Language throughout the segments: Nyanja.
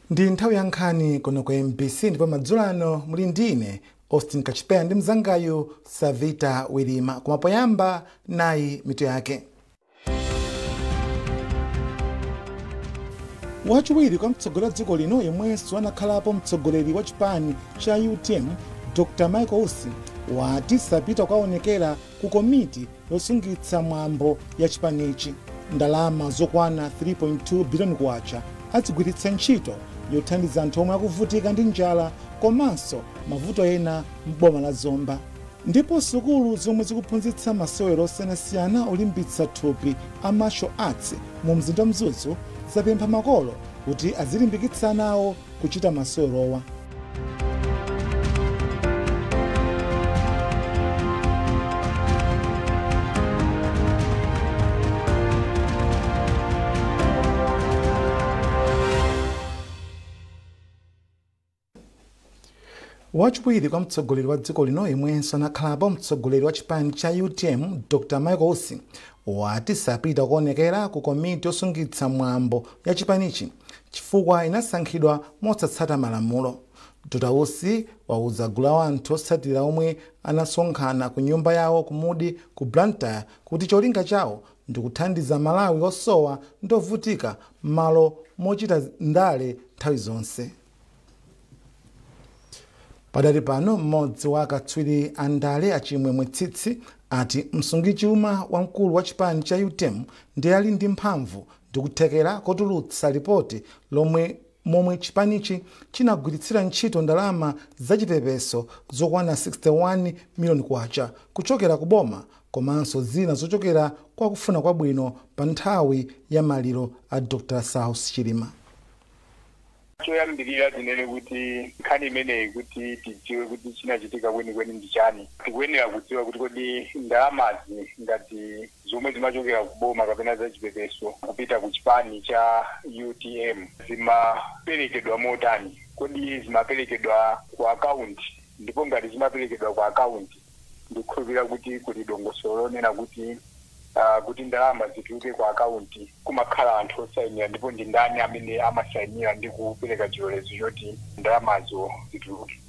Ndi nthawi ya nkhani kuno kwa MBC ndipo madzulo ano muli ndine Austin Kachipea ndi mzangayu Savita Wirima. Koma poyamba nayi mitu yake. Wachiwiri kwa mtsogoleri wa dziko lino yemwenso anakhalapo mtsogoleri wa chipani cha UTM Dr. Michael Usi wati sapita kukaonekera ku komiti yosungitsa mwambo ya chipanichi. Ndalama zokwana 3.2 billion kwacha azigwiritsa ntchito yothandiza anthu omwe akuvutika ndi njala komanso mavuto ena m'boma la Zomba. Ndipo sukulu zomwe zikuphunzitsa masewero osiyanasiyana olimbitsa thupi a martial arts mu mzinda Mzuzu zapempha makolo kuti azilimbikitsa nawo kuchita masewerowa. Wachiwiri kwa mtsogoleri wa dziko lino yemwenso anakhalapo mtsogoleri wa chipani cha UTM Dr. Michael Usi wati sapita kuonekera ku komiti yosungitsa mwambo ya chipanichi chifukwa inasankhidwa mosatsata malamulo. Dr. Usi wauza gulu la anthu otsatira omwe anasonkhana ku nyumba yawo kumudi ku Blantyre kuti cholinga chawo ndi kuthandiza Malawi osowa ndi ovutika malo mochita ndale nthawi zonse. Padali pano mmodzi wa akatswiri andale achimwemwe tsitsi ati msungichuma wamkulu wa chipani cha UTM ndi ali ndi mphamvu ndi kuthekera kotulutsa ripoti momwe chipanichi chinagwiritsira ntchito ndalama zachipepeso zokwana 61 miliyoni kwacha kuchokera ku boma komanso zina zochokera kwa kufuna kwabwino pa nthawi ya maliro a Dr. Saus Chilima. Choyambirira tinene kuti nkhani imeneyi kuti tidziwe kuti chinachitika kwenikweni ndi chani. Tikuyenera kudziwa kuti kodi ndalamazi ngati zomwe zimachokera kuboma kapena zachipepeso kupita ku chipani cha UTM zimaperekedwa motani. Kodi zimaperekedwa ku akaunti, ndipo ngati zimaperekedwa ku akaunti ndikukhulupirira kuti kuli dongosolo lonena kuti ndalama zituluke kwa akaunti kumakhala anthu osayinira ndipo ndi ndani amene amasayinira ndi kupereka chilolezo choti ndalamazo zituluke.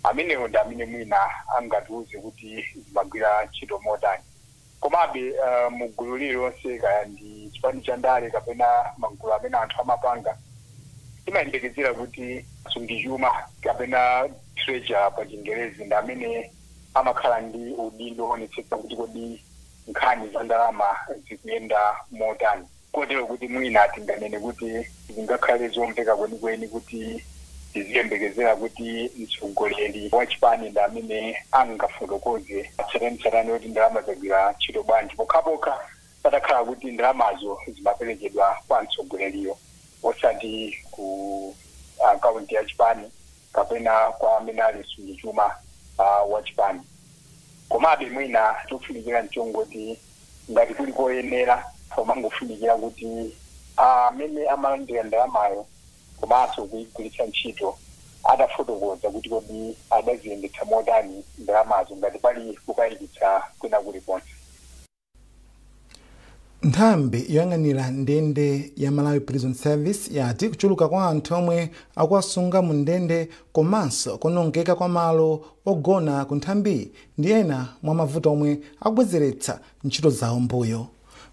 Amenewo ndi amene mwina angatiuze kuti zimagwira ntchito motani. Komabe mugulu lililonse kaya ndi chipani cha ndale kapena magulu amene anthu amapanga timayembekezera kuti msungichuma kapena treasurer pa Chingerezi ndi amene amakhala ndi udindo onetsetsa kuti kodi nkhani za ndalama zikuyenda motani. Kotero kuti mwina tinganene kuti zingakhale zomveka kwenikweni kuti tiziyembekezera kuti mtsogoleri wa chipani ndi amene angafotokoze tsatanetsatane kuti ndalama zagwira ntchito bwanji pokhapokha patakhala kuti ndalamazo zimaperekedwa kwa mtsogoleriyo osati ku akaunti ya chipani kapena kwa amene ali msungichuma wa chipani. Komabe mwina tikufunikira nchongoti ngati kuli koyenera komangofunikira kuti amene amalandira ndalamayo komanso kuyigwiritsa ntchito adafotokoza kuti kodi adaziyendetsa motani ndalamazo ngati pali kukayikitsa kwina kulikonse. Nthambi yoyang'anira ndende ya Malawi Prison Service yati kuchuluka kwa anthu omwe akuwasunga mu ndende komanso kunongeka kwa malo ogona ku nthambi ndi ena mwa mavuto omwe akubwezeretsa ntchito zawo mbuyo.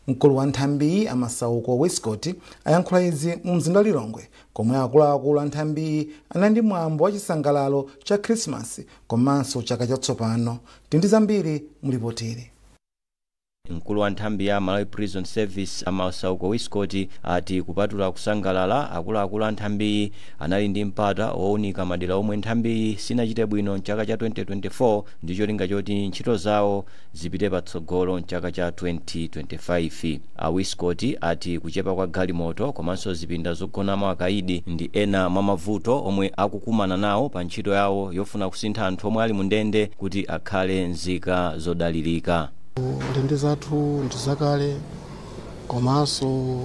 Mkulu wa nthambi Amasauko Westcott ayankhula izi mu mzinda Lilongwe komwe akuluakulu a nthambi anali ndi mwambo wa chisangalalo cha Christmas komanso chaka chatsopano. Tindi zambiri mulipotire. Mkulu wa nthambi ya Malawi Prison Service Amasauko Westcott ati kupatula kusangalala akuluakulu a nthambi anali ndi mpata owunika madera omwe nthambi sinachite bwino mchaka cha 2024 ndi cholinga choti ntchito zawo zipite patsogolo mchaka cha 2025. Westcott ati kuchepa kwa galimoto komanso zipinda zogonamo akaidi ndi ena mwa mavuto omwe akukumana nawo pa ntchito yawo yofuna kusintha anthu omwe ali mu ndende kuti akhale nzika zodalirika. Ndende zathu ndi zakale komanso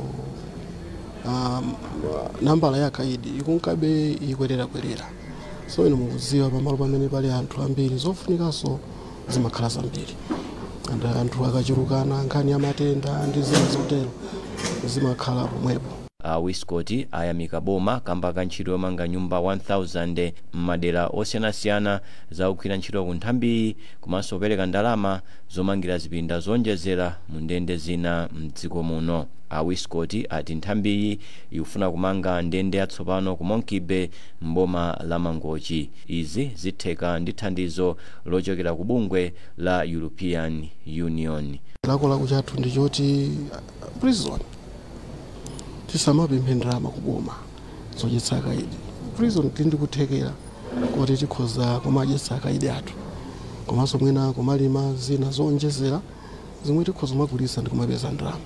nambala ya akaidi ikunkabe ikwerera. So ino mukuziwa pamalo pamene pali anthu ambiri zofunikanso zimakhala zambiri. Anthu akachulukana nkhani ya matenda ndi zina zotero zimakhala pomwepo. Wiscott ayamika boma kamba ka ntchito yomanga nyumba 1000 m'madera osiyanasiyana zakugwira ntchito ku nthambi komanso kupereka ndalama zomangira zipinda zonjezera mu ndende zina mdziko muno. Wiscott ati nthambiyi ikufuna kumanga ndende yatsopano ku Monkey Bay mboma la Mangochi. Izi zitheka ndi thandizo lochokera ku bungwe la European Union. Lakolako chathu ndi choti prison tisamapemphe ndalama kuboma zodyetsa akaidi. Prison tindi kuthekera kuti tikhoza kumadyetsa akaidi athu komanso mwina kumalima zina zonjezera zimwe tikhoza kumagulitsa ndi kumapeza ndalama.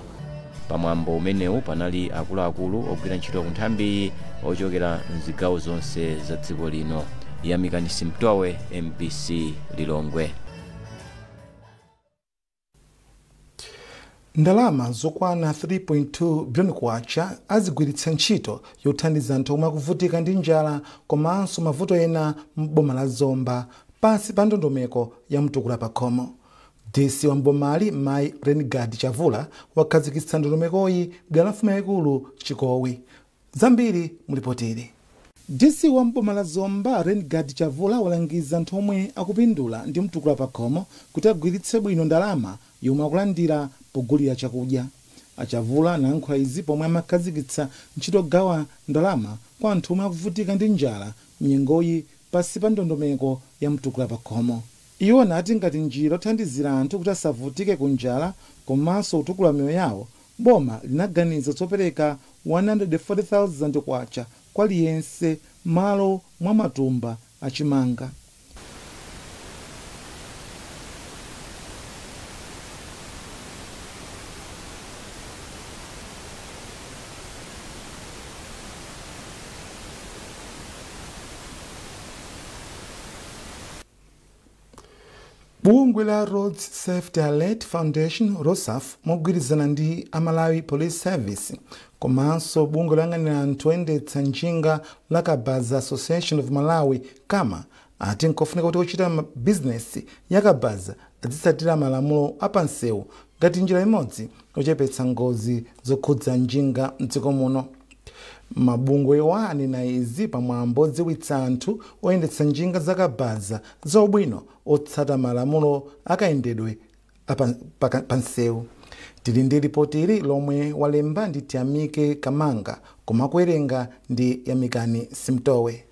Pamwambo umenewu panali akuluakulu ogwira ntchito ku nthambi ochokera mzigawo zonse za dziko lino. Yamikani Simtowe, MBC Lilongwe. Ndalama zokwana 3.2 billion kwacha azigwiritsa ntchito yothandiza anthu omwe akuvutika ndi njala komanso mavuto ena m'boma la Zomba pansi pa ndondomeko ya mtukula pa khomo. DC wa mbomali Mai Renegade Chavula wakhazikitsa ndondomekoyi bwalo la mfumu yaikulu Chikowi. Zambiri mulipotiri. DC wa mboma la Zomba Renegade Chavula walangiza anthu omwe akupindula ndi mtukula pa khomo kuti agwiritse bwino ndalama yomwe akulandira pogulira chakudya. Achavula anayankhula izi pomwe amakhazikitsa ntchito gawa ndalama kwa anthu omwe akuvutika ndi njala mnyengoyi pansi pa ndondomeko ya mtukula pa khomo. Iwo anati ngati njira yothandizira anthu kuti asavutike ku njala komanso kutukula miyoyo yawo, boma linaganiza zopereka 140,000 kwacha kwa aliyense malo mwa matumba achimanga. Bungwe la Road Safety Alert Foundation ROSAF mogwirizana ndi Malawi Police Service komanso bungwe loyang'anira anthu oyendetsa njinga la Kabaza Association of Malawi kama ati nkofunika kuti ochita business ya Kabaza azitsatira malamulo apansewu ngati njira imodzi yochepetsa ngozi zokhudza njinga mdziko muno. Mabungwe wa anena izi pamwambo odziwitsa anthu oyendetsa njinga za Kabaza zaubwino otsata malamulo akayendedwe pansewu. Tili ndi ripoti lomwe walemba ndi Tiyamike Kamanga koma kuwerenga ndi Yamikani Simtowe.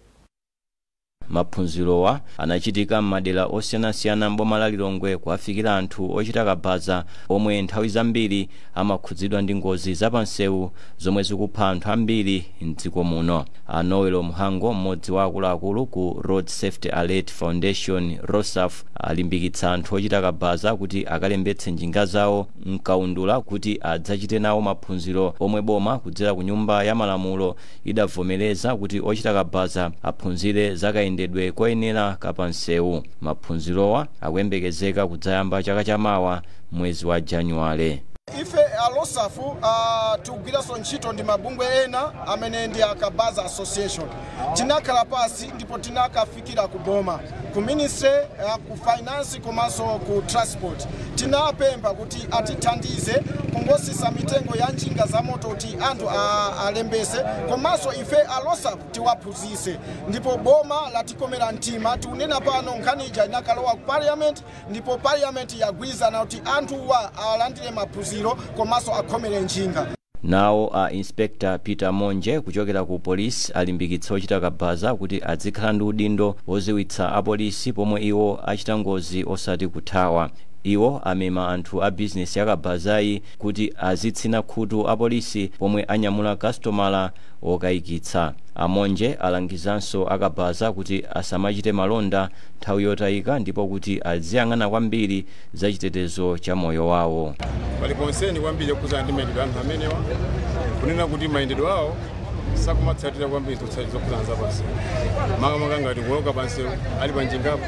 Maphunzirowa anachitika m'madera osiyanasiyana mboma la Lilongwe kuwafikira anthu ochita Kabaza omwe nthawi zambiri amakhudzidwa ndi ngozi zapansewu zomwe zikupha anthu ambiri mdziko muno. Noel Muhango, mmodzi wa akuluakulu ku Road Safety Alert Foundation ROSAF, alimbikitsa anthu ochita Kabaza kuti akalembetse njinga zawo mkaundula kuti adzachite nawo maphunziro omwe boma kudzera ku nyumba ya malamulo idavomereza kuti ochita Kabaza aphunzire zakayendedwe koyenera kapansewu. Maphunzirowa akuyembekezeka kudzayamba chaka chamawa mwezi wa Januwale. Ife alosafu tugwiraso ntchito ndi mabungwe ena amene ndi Kabaza Association. Tinakhala pasi ndipo tinakafikira ku boma, ku ministry, ku finance komanso ku transport. Tinapempha kuti atithandize kungosisa mitengo ya njinga za moto kuti anthu alembese komanso ife alosafu tiwaphunzise. Ndipo boma latikomera mtima tiunena pano nkhaniija inakalowa ku parliament ndipo parliament yagwirizana kuti anthuwa alandire maphunziro komanso akhomere njinga. Nawo Inspector Peter Monje kuchokera ku polisi alimbikitsa ochita Kabaza kuti adzikhala ndi udindo woziwitsa apolisi pomwe iwo achita ngozi osati kuthawa. Iwo amema anthu a business ya Kabazayi kuti azitsina khutu apolisi pomwe anyamula kastomala okayikitsa. Amonje alangizanso Kabaza kuti asamachite malonda nthawi yotayika ndipo kuti aziyang'ana kwambiri za chitetezo cha moyo wawo. Paliponseni kwambiri kuza ndi mayendedwe anthu amenewa kunena kuti mayendedwe awo sakumatsatira kwambiri zotsatira zokulanza pansi. Makamaka ngati kuloka pansi ali panjingapo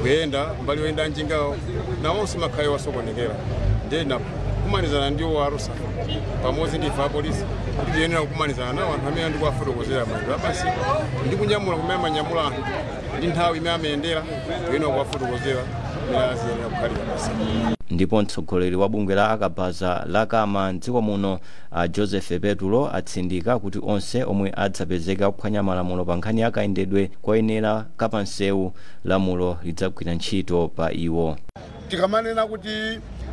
kuyenda mbali yoyenda njingawo nawonso makhayo wasokonekera. Ndena kumanizana ndiwo wa ROSAF pamodzi ndi apolisi kuti tiyenera kumanizana nawo anthu amene ndi kuwafotokozera mayendedwe apansi ndi kunyamula kumene amanyamula anthu ndi nthawi imene amayendera tiyenera kuwafotokozera imene aziyenera kukhalira pansi. ndipo mtsogoleri wa bungwe la akabaza la kama mdziko muno Joseph Petulo atsindika kuti onse omwe adzapezeka kuphwanya malamulo pa nkhani ya kayendedwe koyenera kapansewu lamulo lidzagwira ntchito pa iwo. Tikamanena kuti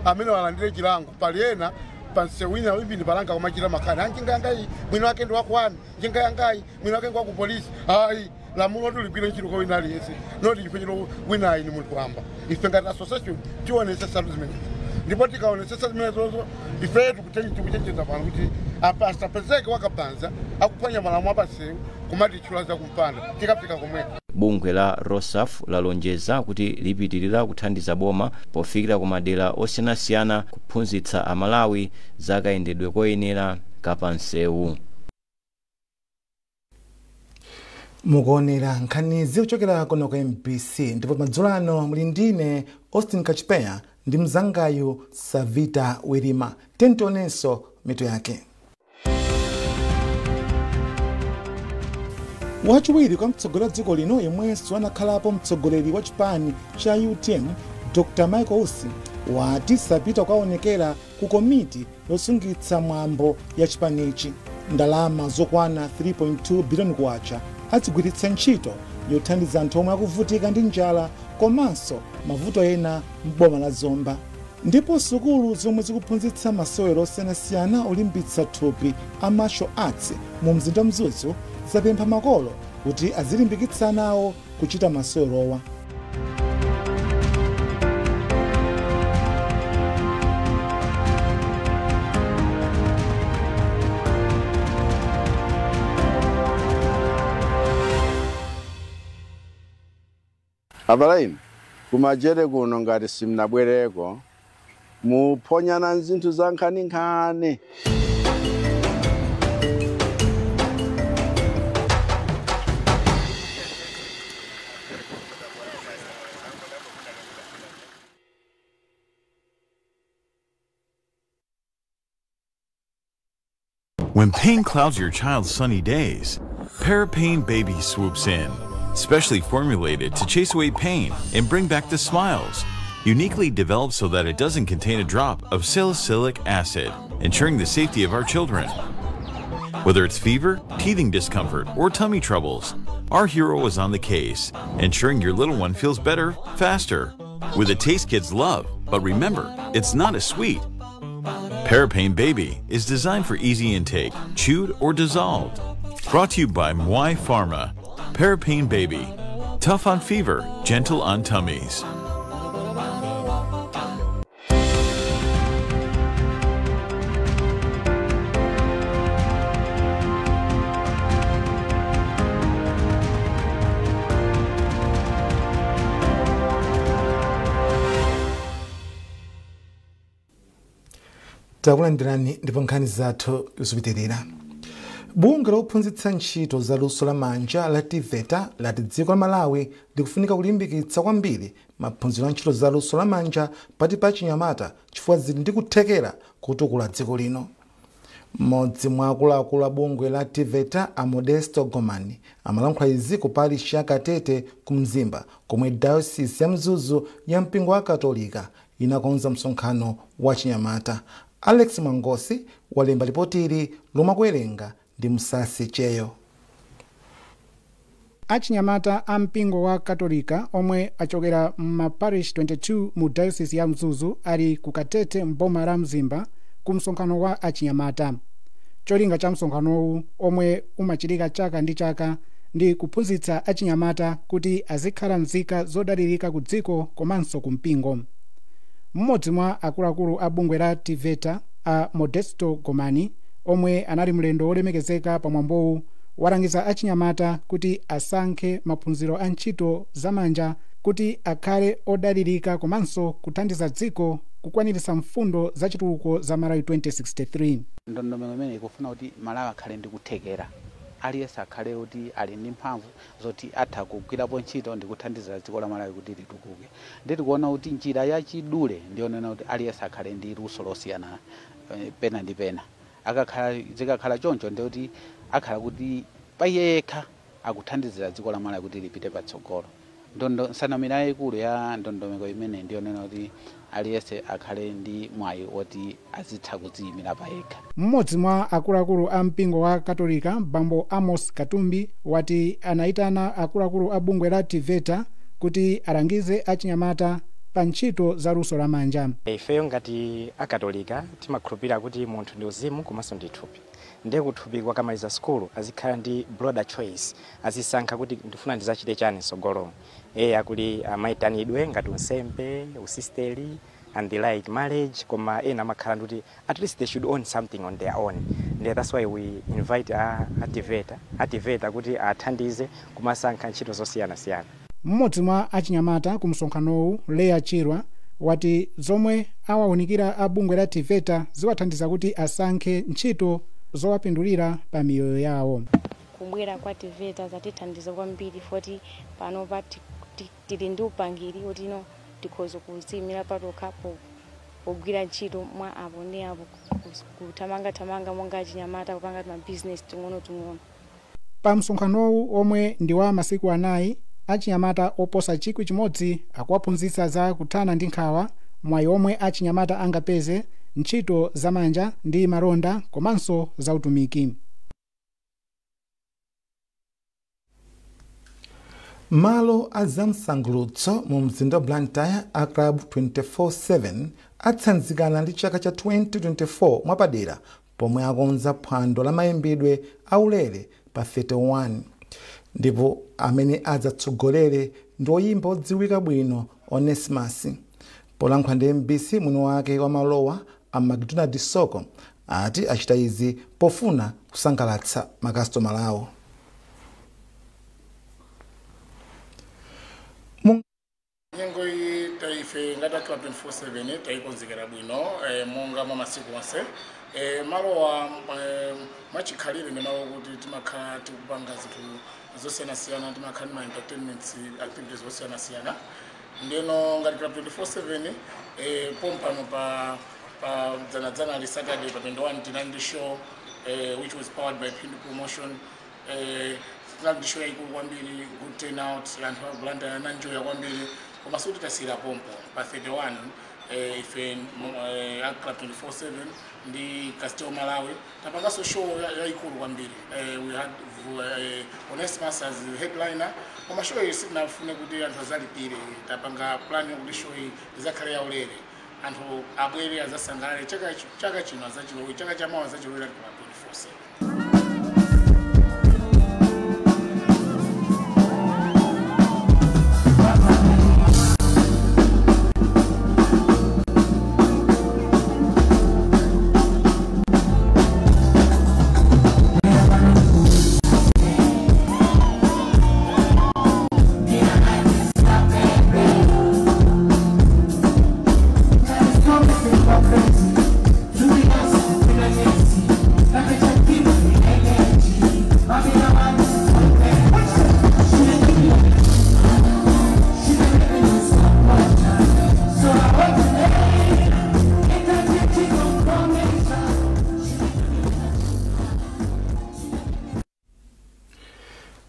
amene walandire chilango pali ena pansewina wibini palanga kumachita makhani anjinga yangayi mwino wake ndi wakwani njinga yangayi mwino wake ngwa ku police ayi lamulo tuligwira ntchito kwa wina aliyense noti chifenyero wina ayi ni munthu kwamba ife ngati association tionesesa zimene ndipo tikaonesesa zimenezozo ife tikuchenjeza pano kuti asapezeke wakabanza akuphwanya malamulo apansewu kumati tchula zakumpanda tikafika komweko. Bungwe la Rosaf lalonjeza kuti lipitirira kuthandiza boma pofikira ku madera osiyanasiyana kuphunzitsa amalawi za kayendedwe koyenera kapansewu. Mukuonera nkhani zikuchokera kuno ku MBC ndipo madzulo ano muli ndine Austin Kachipeya ndi mzangayu Savita Werima. Tentonenso mitu yake. Wachiwiri kwa mtsogoleri wa dziko lino yemwenso anakhalapo mtsogoleri wa chipani cha UTM Dr. Michael Usi wati sapita kukaonekera ku komiti yosungitsa mwambo ya chipanichi. Ndalama zokwana 3.2 biliyoni kwacha adzigwiritsa ntchito yothandiza anthu omwe akuvutika ndi njala komanso mavuto ena m'boma la Zomba. Ndipo sukulu zomwe zikuphunzitsa masewero osiyanasiyana olimbitsa thupi a martial arts mu mzinda Mzuzu zapempha makolo kuti azilimbikitsa nawo kuchita masewerowa. Abalaim kumajere kuno ngati simnabwereko muphonyana nzinthu za nkhaninkhani. When pain clouds your child's sunny days, Parapain Baby swoops in. Specially formulated to chase away pain and bring back the smiles. Uniquely developed so that it doesn't contain a drop of salicylic acid, ensuring the safety of our children. Whether it's fever, teething discomfort, or tummy troubles, our hero is on the case, ensuring your little one feels better, faster, with a taste kids love. But remember, it's not a sweet. Parapain Baby is designed for easy intake, chewed or dissolved. Brought to you by Mwai Pharma. Parapain Baby. Tough on fever, gentle on tummies. Takulandirani ndipo nkhani zathu zikupitirira. Bungwe lophunzitsa ntchito za luso la manja la TVETA lati dziko la Malawi likufunika kulimbikitsa kwambiri maphunziro a ntchito za luso la manja pati pa chinyamata chifukwa zili ndi kuthekera kutukula dziko lino. Mmodzi mwa akuluakulu a bungwe la TVETA a Modesto Gomani amalankhula izi ku parish ya Katete ku Mzimba komwe Diocese ya Mzuzu ya mpingo wa Katolika inakonza msonkhano wa chinyamata. Alex Mangosi walemba ripotiri lomwe kuwerenga ndi Msasi Cheyo. Achinyamata a mpingo wa Katolika omwe achokera maparish 22 mu Diocese ya Mzuzu ali ku Katete mboma la Mzimba ku msonkhano wa achinyamata. Cholinga cha msonkhanowu omwe umachitika chaka ndi chaka ndi kuphunzitsa achinyamata kuti azikhala nzika zodalirika ku dziko komanso ku mpingo. Mmodzi mwa akuluakulu a bungwe la TVETA a Modesto Gomani omwe anali mlendo wolemekezeka pa mwambowu walangiza achinyamata kuti asankhe maphunziro a ntchito zamanja kuti akhale odalirika komanso kuthandiza dziko kukwaniritsa mfundo za chitukuko za Malawi 2063. Ndondomeko imene ikufuna kuti Malawi akhale ndi kuthekera. Aliyense akhale kuti ali ndi mphamvu zoti atha kugwirapo ntchito ndi kuthandiza dziko la Malawi kuti litukuke. Nditi kuona kuti njira ya chidule ndionena kuti aliyense akhale ndi luso losiyana pena ndi pena. Zikakhala choncho ndi kuti akhala kuti payekha akuthandizira dziko la Malawi kuti lipite patsogolo. nsanamira yayikulu ya ndondomeko imene ndiyonena kuti aliyense akhale ndi mwayi woti azitha kudziyimira payekha. Mmodzi mwa akuluakulu a mpingo wa Katolika Bambo Amos Katumbi wati anayitana akuluakulu a bungwe la TVETA kuti alangize achinyamata pa ntchito za luso la manja. Ifeyo ngati akatolika timakhulupirira kuti munthu ndi uzimu komanso ndi thupi. Ndiye kuthupi kwakamaliza skulu azikhala ndi broader choice, azisankha kuti ndifuna ndizachite chani sogolo. Akuli amayitanidwe ngati unsembe, usisteri and the like, marriage, koma ena amakhala kuti at least they should own something on their own. And that's why we invite TVETA kuti athandize kumasankha ntchito zosiyana-siyana. Mmodzi mwa achinyamata ku msonkhanowu Leah Chirwa wati zomwe awawunikira a bungwe la TVETA ziwathandiza kuti asankhe ntchito zowapindulira pa miyoyo yawo. Kubwera kwa TVETA zatithandiza kwambiri foti pano tili ndi upangiri oti tikhoza kuziyimira patokhapo pogwira ntchito mwa apo ndi apo kuthamangathamanga monga achinyamata kupanga mabizinesi ting'ono-ting'ono. Pa msonkhanowu omwe ndi wa masiku 4 achinyamata oposa 1,000 akuwaphunzitsa za kuthana ndi nkhawa, mwayi omwe achinyamata angapeze ntchito zamanja ndi malonda komanso za utumiki. Malo azamsangulutso mu mzinda wa Blantyre a Club 24/7 atsanzikana ndi chaka cha 2024 mwapadera pomwe akonza phwando la mayimbidwe aulere pa 31, ndipo amene adzatsogolere ndi oyimba odziwika bwino Onesimus. Polankhula ndi MBC mwini wake wa malowa a McDonald Soko ati achita izi pofuna kusangalatsa makasitomala awo. Nyengo iyi taife ngati Club 24/7 taikonzekera bwino monga mwa masiku onse. Malowa mwachikhalire ndi malo kuti timakhala tikupanga zinthu zosiyana-siyana, timakhala ndi ma entertainment activities zosiyana-siyana. Ndeno ngati Club 24/7 pompano pa dzanadzana ali Saturday pa 21 tinandi show which was powered by Pindu Promotion. Tinandi show yaikulu kwambiri, good turnout, anthu a Blantyre ananjoya kwambiri. Koma suti tasira pompo pa 31 ife a Club 24/7 ndi Castel Malawi tapangaso show yaikulu kwambiri. We had Onesimus as headliner. Koma show iyi sitinafune kuti anthu azalipire, tapanga plan yokuti show iyi izakhale yaulere, anthu abwere azasangalale chaka chino azachilowe, chaka chamawa azachilowera Club 24/7.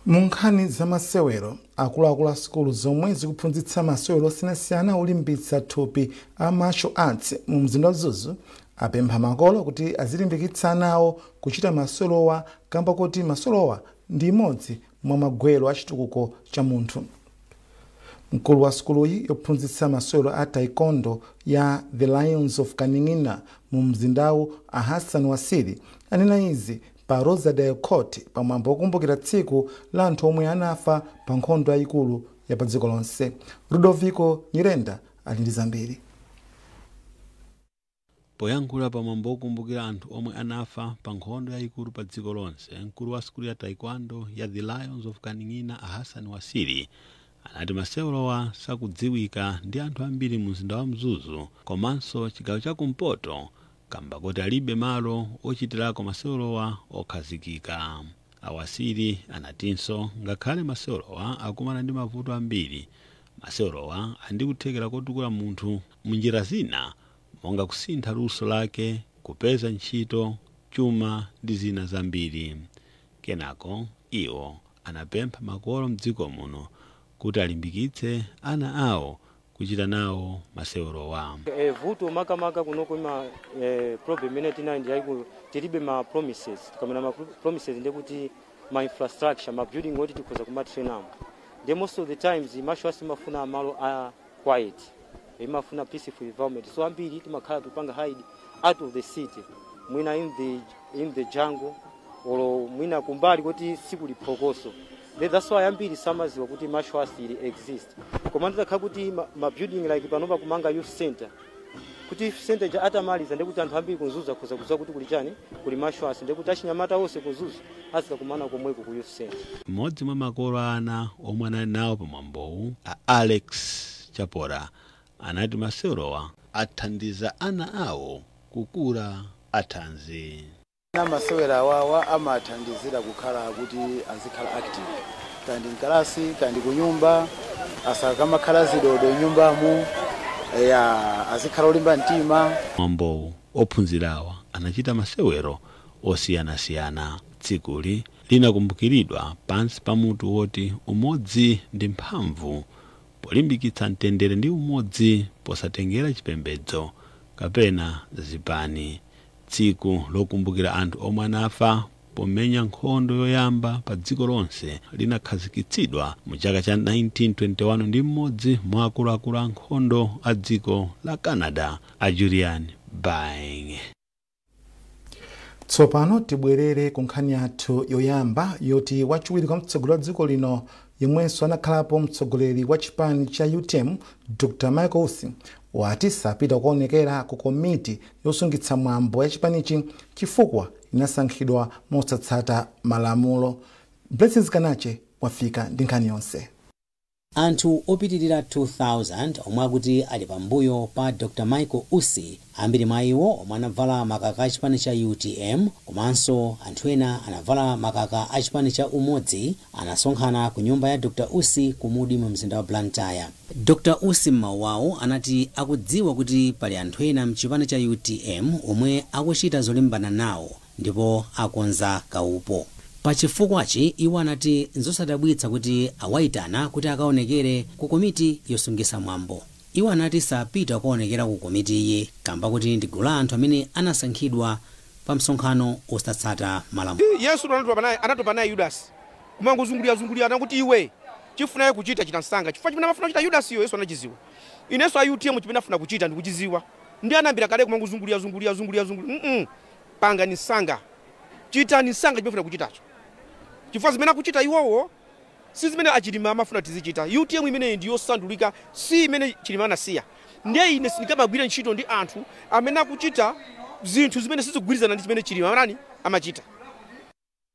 Munkhani za masewero akuluakulu a sukulu zomwe zikuphunzitsa masewero osiyanasiyana olimbitsa thupi a martial arts mu mzinda wa Zuzu apempha makolo kuti azilimbikitsa nawo kuchita masewerowa kamba kuti masewerowa ndi imodzi mwa magwero a chitukuko cha munthu. Mkulu wa sukuluyi yophunzitsa masewero a taekwondo ya The Lions of Kaningina mu mzindawu a Hassan Wasiri anena izi pa Rosedale Court pamwambo wokumbukira tsiku la anthu omwe anafa pa nkhondo yayikulu ya pa dziko lonse. Ludovico Nyirenda ali ndi zambiri. Poyankhula pamwambo wokumbukira anthu omwe anafa pa nkhondo yayikulu pa dziko lonse, mkulu wa sukulu ya taekwondo ya The Lions of Kaningina a Hassan Wasiri anati masewerowa sakudziwika ndi anthu ambiri mu mzinda wa Mzuzu komanso chigawo cha kumpoto kamba kuti alibe malo ochitirako masewerowa okhazikika. Awasiri anatinso ngakhale masewerowa akumana ndi mavuto ambiri, masewerowa andikuthekera kotukula munthu munjira zina monga kusintha luso lake, kupeza ntchito, chuma ndi zina zambiri. Kenako iwo anapempha makolo mdziko muno kuti alimbikitse ana awo kuchita nawo masewero. Vuto makamaka kunoko ima problem ine tinayo ndi yaiko tilibe ma promises. Tikamena ma promises ndekuti ma infrastructure, ma building oti tikhoza kumatrainamo. Then most of the times mashwasi mafuna amalo a quiet. Imafuna peaceful environment. So ambiri timakhala tupanga hide out of the city. Mwina in the jungle or mwina kumbali kuti sikuli phokoso. That's why ambiri samaziwa kuti mashwasi exist. Komanda kakuti ma building like panopa kumanga youth center. Kuti youth center ja atamaliza ndekuti anthu ambiri kunzuza kuza kuti kuli chani kuli mashwasi ndekuti achinyamata wose kuzuza asika kumana komweko ku youth center. Mmodzi mwa makolo ana omwe anali nawo pamwambowu Alex Chapora anati masewerowa athandiza ana awo kukula athanzi. Masewera awawa amathandizira kukhala kuti azikhala active kandi mkalasi kandi kunyumba asakamakhala zidodo nyumbamo azikhala olimba mtima. Mwambowu ophunzirawa anachita masewero osiyanasiyana. Tsikuli linakumbukiridwa pansi pa mutu woti umodzi ndi mphamvu, polimbikitsa mtendere ndi umodzi posatengera chipembedzo kapena zipani. Tsiku lokumbukira anthu omwe anafa pomenya nkhondo yoyamba pa dziko lonse linakhazikitsidwa mu chaka cha 1921 ndi mmodzi mwa akuluakulu a nkhondo a dziko la Canada a Julian Byng. Tsopano tibwerere ku nkhani yathu yoyamba yoti wachiwiri kwa mtsogoleri wa dziko lino yemwenso anakhalapo mtsogoleri wa chipani cha UTM Dr. Michael Usi wati sapita kuonekera ku komiti yosungitsa mwambo ya chipanichi chifukwa inasankhidwa mosatsata malamulo. Blessings Kanache wafika ndi nkhani yonse. Anthu opitirira 2000 omwe akuti ali pambuyo pa Dr. Michael Usi, ambiri mwa iwo omwe anavala makaka a chipani cha UTM komanso anthu ena anavala makaka a chipani cha Umodzi, anasonkhana ku nyumba ya Dr. Usi kumudi mu mzinda wa Blantyre. Dr. Usi m'mawu anati akudziwa kuti pali anthu ena mchipani cha UTM omwe akuchita zolimbana nawo ndipo akonza kaupo. Pachifukwachi iwo anati nzosadabwitsa kuti awayitana kuti akaonekere ku komiti yosungitsa mwambo. Iwo anati sapita kuonekera ku komiti iyi kamba kuti ndi gulu la anthu amene anasankhidwa pa msonkhano osatsata malamulo. Yesu anatopa naye Yudasi kumangozungulia anakuti iwe chifuna kuchita chita nsanga chifukwa chimene amafuna kuchita Yudasi Yesu anachiziwa. Inenso a UTM chimene afuna kuchita ndi kuchiziwa. Ndi anambira kale kumangozungulia panga ni nsanga chita ni nsanga chimene afuna kuchitacho. Chifukwa zimene akuchita iwowo si zimene achilima amafuna tizichita. UTM imene ndi yosandulika si imene chilima anasiya. Ndiye ine sindikabagwira ntchito ndi anthu amene akuchita zinthu zimene sizigwirizana ndi chimene chilima amachita.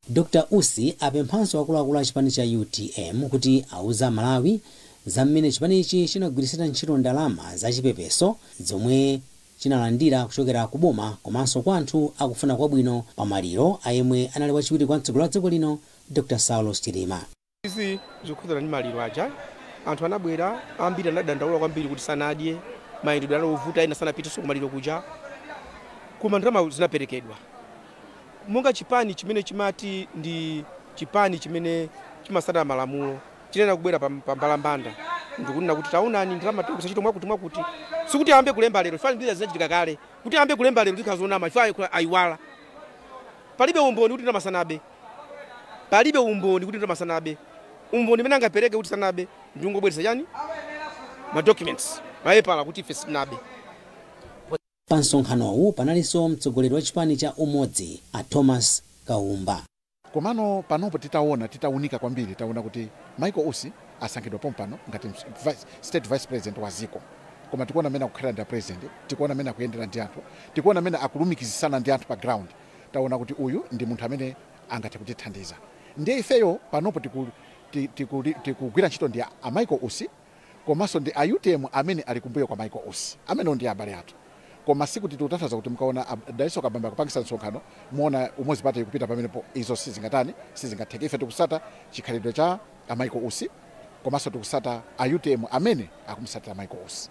Dr. Usi apemphanso akuluakulu a chipani cha UTM kuti auza Malawi za mmene chipanichi chinagwirisira ntchito ndalama zachipepeso zomwe chinalandira kuchokera ku boma komanso kwa anthu akufuna kwabwino pa maliro ayemwe anali wachiwiri kwa mtsogoleri wa dziko lino Dr. Saulos Chilima. Izi zikhudzana ndi maliro aja anthu anabwera ambiri anadandaula kwambiri kuti sanadye mayendedwe alovuta ena sanapitenso kumaliro kuja koma ndalama zinaperekedwa. Monga chipani chimene chimati ndi chipani chimene chimasata malamulo chinena kubwera pa mbalambanda ndikunena kuti taonani ndalama kusachita mwakuti sikuti ambe kulemba lero fani ndiza zinachitika kale kuti ambe kulemba lero zikazonama ifai aiwala. Palibe umboni kuti ndamasanabe. Palibe umboni kuti ndamasanabe. Umboni mene angapereke kuti sanabe ndingobweresa yani ma documents maepala kuti ife sinabe. Pa msonkhanowu panalinso mtsogoleri wa chipani cha Umodzi a Thomas Kaumba. Komano panopo titaunika kwambiri taona kuti Michael Usi asankhidwa pompano ngati state vice president wa ziko. Koma tikuona mena kukhala ndi president, tikuona mena kuyendera ndi anthu, tikuona mena akulumikizisana ndi anthu pa ground. Taona kuti uyu ndi munthu amene angathe kutithandiza. Ndiye ifeyo panopo tikugwira ntchito ndi a Michael Usi komanso ndi a UTM amene ali kumbuyo kwa Michael Usi amene ndi abale athu. Koma siku tikutanthauza kuti mkaona daiso kabamba kupangisa msonkhano muona Umodzi pata ikupita pamenepo izo sizingatheke. Ife tikusata chikhalidwe cha a Michael Usi komanso tikusata a UTM amene akumusatira Michael Usi.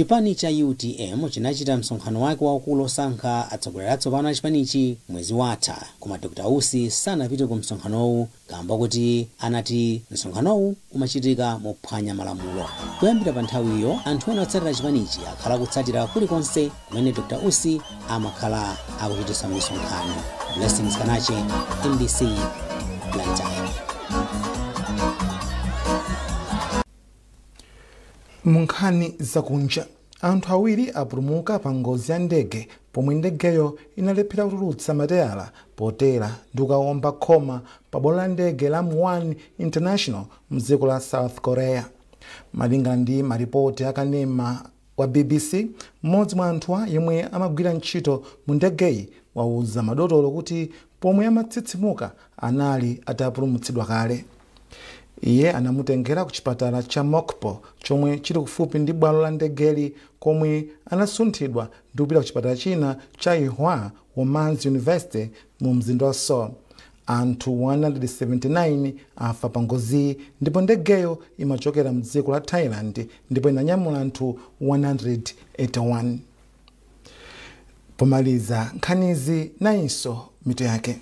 chipani cha UTM chinachita msonkhano wake waukulu osankha atsogoleri atsopano a chipanichi mwezi watha, koma Dr. Ussi sanapite ku msonkhanowu kamba kuti anati msonkhanowu umachitika mophwanya malamulo. Kuyambira pa nthawiyo anthu ena otsatira chipanichi akhala kutsatira kulikonse kumene Dr. Ussi amakhala akuchitisa misonkhano. Blessings Kanache, NBC, Blantyre. Munkhani zakunja, anthu awiri apulumuka pa ngozi ya ndege pomwe ndegeyo inalephera kutulutsa mateyala potera ndi kukawomba khoma pa bwalo la ndege la Muan International mdziko la South Korea. Malingana ndi maripoti akanema wa BBC, mmodzi mwa anthuwa yemwe amagwira ntchito mu ndegeyi wauza madotolo kuti pomwe amatsitsimuka anali atapulumutsidwa kale. Iye anamutengera ku chipatala cha Mokpo chomwe chili kufupi ndi bwalo la ndegeli, komwe anasunthidwa ndi kupita ku chipatala china cha Ewha Women's University mu mzinda wa Seoul. Anthu 179 afa pa ngozi, ndipo ndegeyo imachokera mdziko la Thailand ndipo inanyamula anthu 181. Pomaliza nkhanizi nayinso mitu yake.